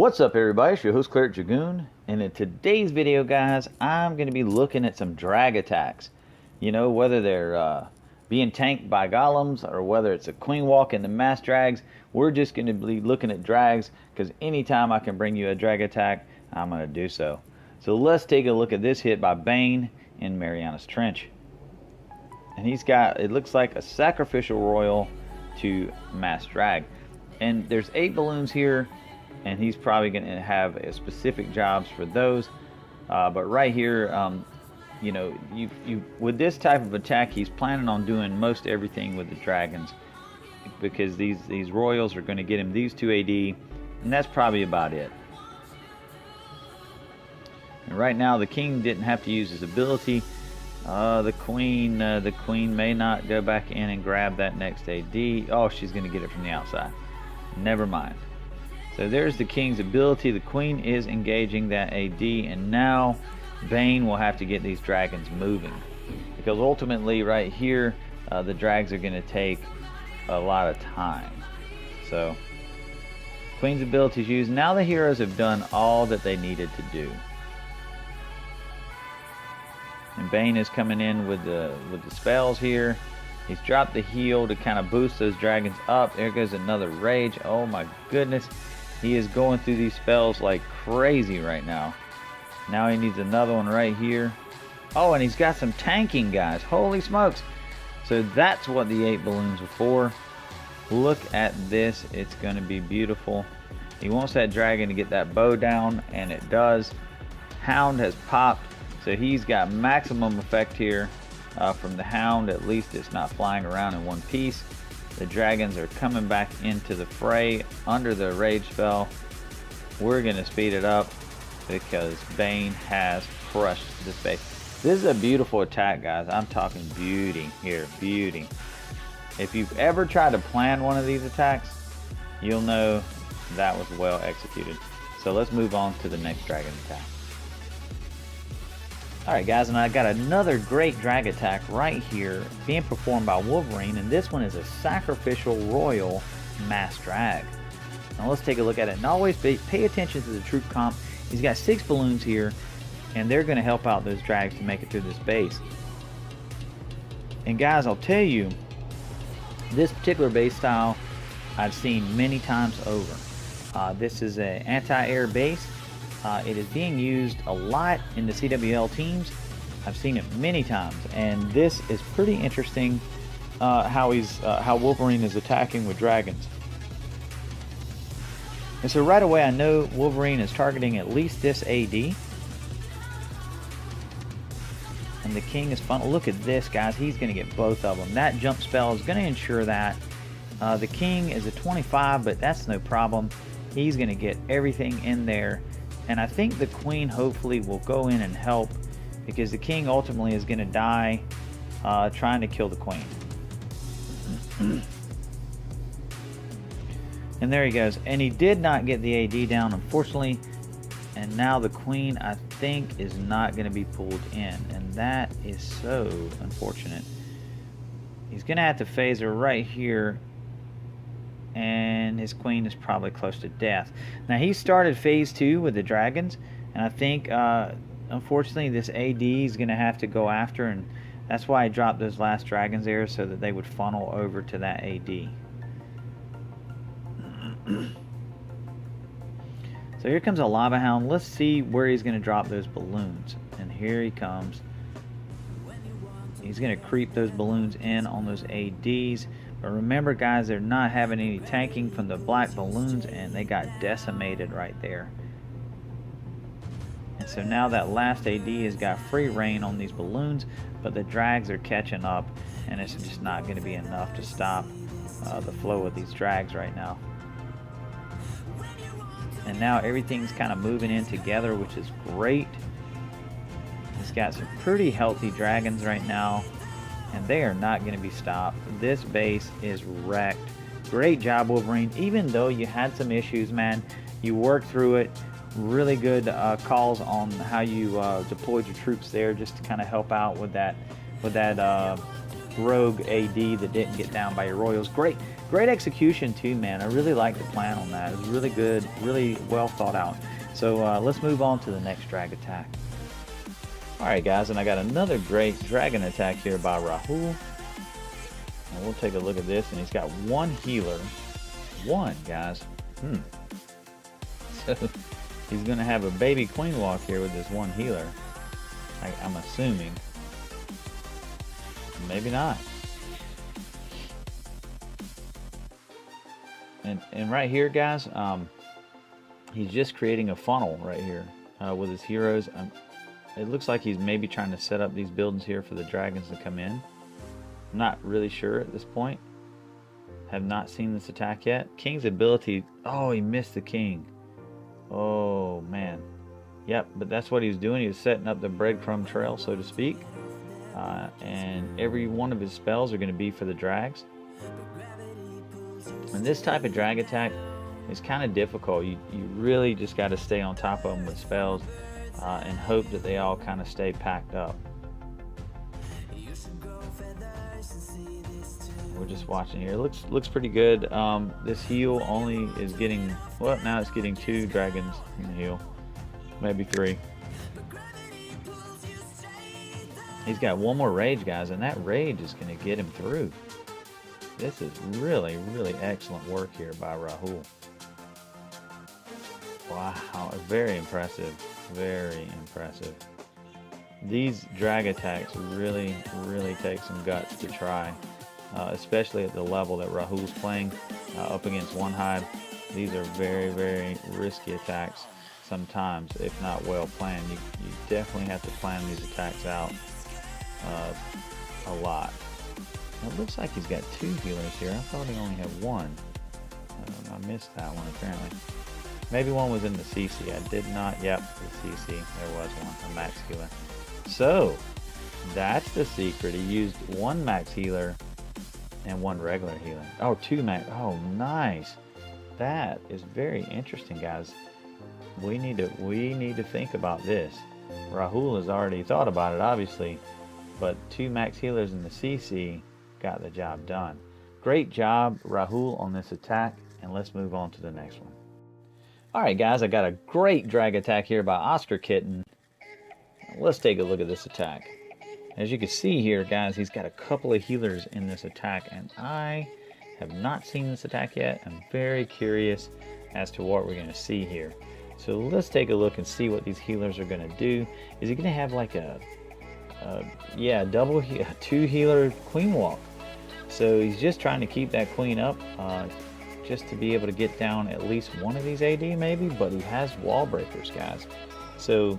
What's up, everybody? It's your host Cleric Dragoon, and in today's video, guys, I'm going to be looking at some drag attacks. You know, whether they're being tanked by golems or whether it's a queen walk in the mass drags, we're just going to be looking at drags because anytime I can bring you a drag attack, I'm going to do so. So let's take a look at this hit by Bane in Mariana's Trench. And he's got, it looks like a sacrificial royal to mass drag. And there's 8 balloons here, and he's probably going to have specific jobs for those. But right here, you know, with this type of attack, he's planning on doing most everything with the dragons, because these royals are going to get him these 2 AD, and that's probably about it. And right now, the king didn't have to use his ability. The queen may not go back in and grab that next AD. Oh, she's going to get it from the outside. Never mind. So there's the king's ability. The queen is engaging that AD, and now Bane will have to get these dragons moving, because ultimately right here the drags are going to take a lot of time. So queen's ability is used. Now the heroes have done all that they needed to do, and Bane is coming in with the spells here. He's dropped the heal to kind of boost those dragons up. There goes another rage. Oh my goodness. He is going through these spells like crazy right now. Now he needs another one right here. Oh, and he's got some tanking, guys. Holy smokes. So that's what the 8 balloons are for. Look at this. It's going to be beautiful. He wants that dragon to get that bow down, and it does. Hound has popped, so he's got maximum effect here from the hound. At least it's not flying around in one piece. The dragons are coming back into the fray under the rage spell. We're going to speed it up because Bane has crushed this base. This is a beautiful attack, guys. I'm talking beauty here, beauty. If you've ever tried to plan one of these attacks, you'll know that was well executed. So let's move on to the next dragon attack. Alright guys, and I got another great drag attack right here being performed by Wolverine, and this one is a sacrificial royal mass drag. Now let's take a look at it, and always pay attention to the troop comp. He's got 6 balloons here, and they're going to help out those drags to make it through this base. And guys, I'll tell you, this particular base style I've seen many times over. This is an anti-air base. It is being used a lot in the CWL teams. I've seen it many times, and this is pretty interesting how Wolverine is attacking with dragons. And so right away I know Wolverine is targeting at least this AD. And the king is fun. Look at this, guys. He's going to get both of them. That jump spell is going to ensure that. The king is a 25, but that's no problem. He's going to get everything in there. And I think the queen hopefully will go in and help, because the king ultimately is going to die trying to kill the queen. And there he goes. And he did not get the AD down, unfortunately. And now the queen, I think, is not going to be pulled in. And that is so unfortunate. He's going to have to phase her right here. And his queen is probably close to death. Now he started phase 2 with the dragons, and I think unfortunately this AD is going to have to go after, and that's why I dropped those last dragons there, so that they would funnel over to that AD. So here comes a lava hound. Let's see where he's going to drop those balloons, and here he comes. He's going to creep those balloons in on those ADs. But remember, guys, they're not having any tanking from the black balloons, and they got decimated right there. And so now that last AD has got free reign on these balloons, but the drags are catching up, and it's just not going to be enough to stop the flow of these drags right now. And now everything's kind of moving in together, which is great. He's got some pretty healthy dragons right now, and they are not going to be stopped. This base is wrecked. Great job, Wolverine. Even though you had some issues, man, you worked through it. Really good calls on how you deployed your troops there, just to kind of help out with that rogue AD that didn't get down by your royals. Great Great execution too, man. I really like the plan on that. It was really good, really well thought out. So let's move on to the next drag attack. Alright guys, and I got another great dragon attack here by Rahul. And we'll take a look at this, and he's got one healer. One, guys. So he's going to have a baby queen walk here with this one healer. I'm assuming. Maybe not. And right here, guys, he's just creating a funnel right here with his heroes. It looks like he's maybe trying to set up these buildings here for the dragons to come in. I'm not really sure at this point. Have not seen this attack yet. King's ability. Oh, he missed the king. Oh, man. Yep, but that's what he was doing. He was setting up the breadcrumb trail, so to speak. And every one of his spells are going to be for the drags. And this type of drag attack is kind of difficult. You really just got to stay on top of them with spells and hope that they all kind of stay packed up. We're just watching here. It looks pretty good. This heal only is getting, well, now it's getting 2 dragons in the heal, maybe 3. He's got one more rage, guys, and that rage is going to get him through. This is really, really excellent work here by Rahul. Wow, very impressive. Very impressive. These drag attacks really, really take some guts to try, especially at the level that Rahul's playing up against one hive. These are very, very risky attacks sometimes, if not well planned. You definitely have to plan these attacks out a lot. It looks like he's got 2 healers here. I thought he only had 1. I missed that one apparently. Maybe one was in the CC. I did not. Yep, the CC. There was one, a max healer. So that's the secret. He used 1 max healer and 1 regular healer. Oh, 2 max. Oh, nice. That is very interesting, guys. We need to think about this. Rahul has already thought about it, obviously, but 2 max healers in the CC got the job done. Great job, Rahul, on this attack, and let's move on to the next one. Alright guys, I got a great drag attack here by Oscar Kitten. Let's take a look at this attack. As you can see here, guys, he's got a couple of healers in this attack, and I have not seen this attack yet. I'm very curious as to what we're going to see here. So let's take a look and see what these healers are going to do. Is he going to have like a 2 healer queen walk? So he's just trying to keep that queen up, just to be able to get down at least one of these AD maybe, but he has wall breakers, guys. So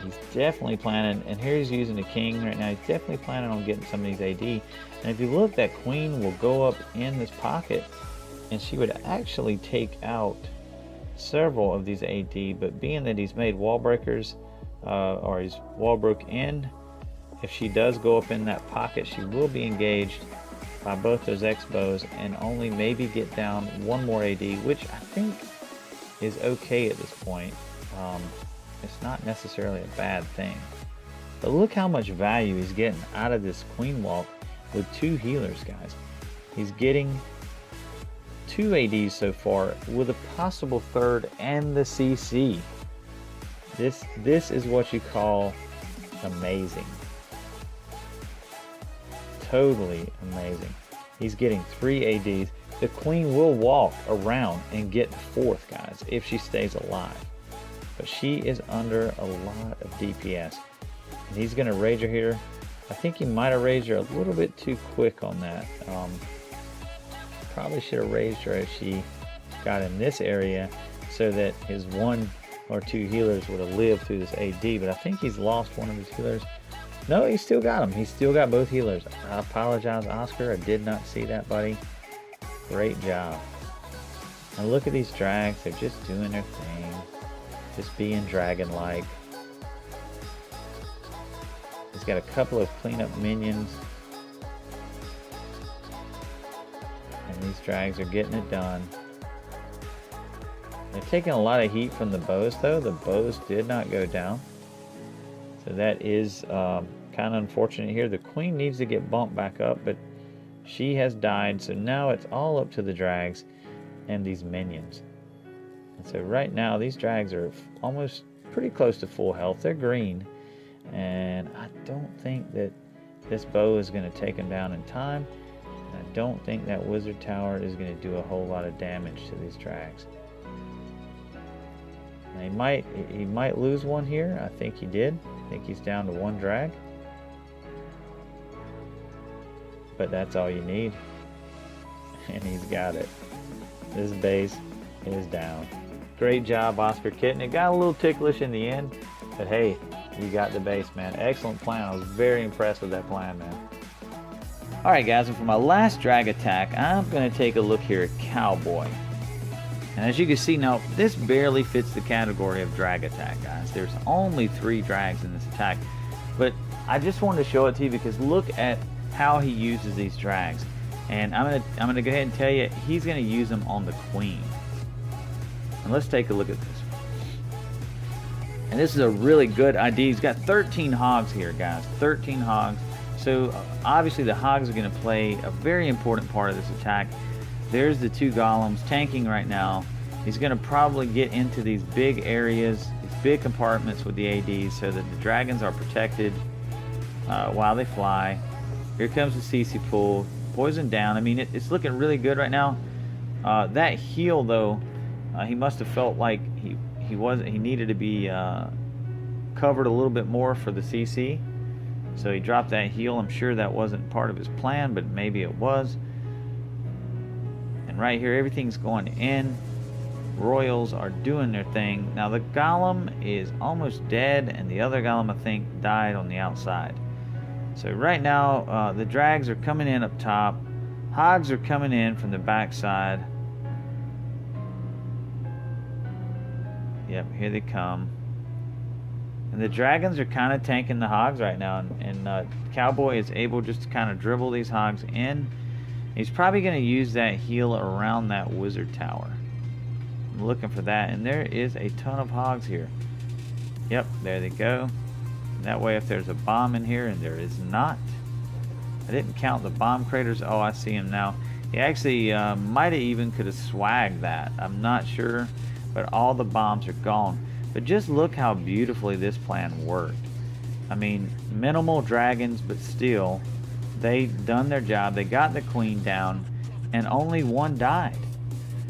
he's definitely planning, and here he's using the king right now. He's definitely planning on getting some of these AD. And if you look, that queen will go up in this pocket, and she would actually take out several of these AD, but being that he's made wall breakers, or he's wall broke in, if she does go up in that pocket, she will be engaged by both those X-bows and only maybe get down 1 more AD, which I think is okay at this point. It's not necessarily a bad thing. But look how much value he's getting out of this queen walk with 2 healers, guys. He's getting 2 ADs so far with a possible 3rd and the CC. This is what you call amazing. Totally amazing. He's getting 3 ADs. The queen will walk around and get 4th, guys, if she stays alive. But she is under a lot of DPS. And he's going to rage her here. I think he might have raged her a little bit too quick on that. Probably should have raged her if she got in this area so that his 1 or 2 healers would have lived through this AD. But I think he's lost one of his healers. No, he still got him. He's still got both healers. I apologize, Oscar. I did not see that, buddy. Great job. Now look at these drags. They're just doing their thing. Just being dragon-like. He's got a couple of cleanup minions. And these drags are getting it done. They're taking a lot of heat from the bows, though. The bows did not go down. So that is kind of unfortunate here. The queen needs to get bumped back up, but She has died, so now it's all up to the drags and these minions. And so right now these drags are almost pretty close to full health. They're green, and I don't think that this bow is going to take them down in time. I don't think that wizard tower is going to do a whole lot of damage to these drags. He might lose one here. I think he did. I think he's down to one drag. But that's all you need. And he's got it. This base is down. Great job, Oscar Kitten. It got a little ticklish in the end, but hey, you got the base, man. Excellent plan. I was very impressed with that plan, man. Alright guys, and for my last drag attack, I'm going to take a look here at Cowboy. And as you can see now, this barely fits the category of drag attack, guys. There's only 3 drags in this attack. But I just wanted to show it to you because look at how he uses these drags. And I'm gonna go ahead and tell you, he's gonna use them on the queen. And let's take a look at this. And this is a really good idea. He's got 13 hogs here, guys. 13 hogs. So obviously the hogs are gonna play a very important part of this attack. There's the 2 golems tanking right now. He's gonna probably get into these big areas, these big compartments with the ADs so that the dragons are protected while they fly. Here comes the CC pool. Poison down. I mean, it's looking really good right now. That heal, though, he must have felt like he needed to be covered a little bit more for the CC. So he dropped that heal. I'm sure that wasn't part of his plan, but maybe it was. And right here, everything's going in. Royals are doing their thing. Now the golem is almost dead, and the other golem, I think, died on the outside. So right now, the drags are coming in up top. Hogs are coming in from the backside. Yep, here they come. And the dragons are kind of tanking the hogs right now. And Cowboy is able just to kind of dribble these hogs in. He's probably going to use that heal around that wizard tower. I'm looking for that. And there is a ton of hogs here. Yep, there they go. That way if there's a bomb in here, and there is not. I didn't count the bomb craters. Oh, I see him now. He actually might have even could have swagged that. I'm not sure, but all the bombs are gone. But just look how beautifully this plan worked. I mean, minimal dragons, but still, they done their job. They got the queen down, and only one died.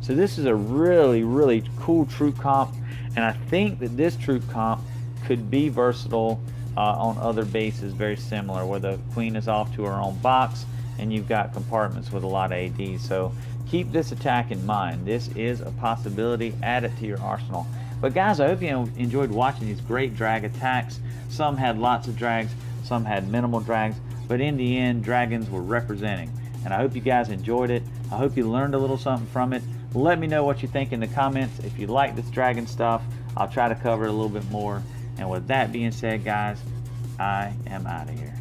So this is a really, really cool troop comp, and I think that this troop comp could be versatile on other bases very similar, where the queen is off to her own box and you've got compartments with a lot of ADs. So keep this attack in mind. This is a possibility. Add it to your arsenal. But guys, I hope you enjoyed watching these great drag attacks. Some had lots of drags, some had minimal drags, but in the end, dragons were representing. And I hope you guys enjoyed it. I hope you learned a little something from it. Let me know what you think in the comments. If you like this dragon stuff, I'll try to cover it a little bit more. And with that being said, guys, I am out of here.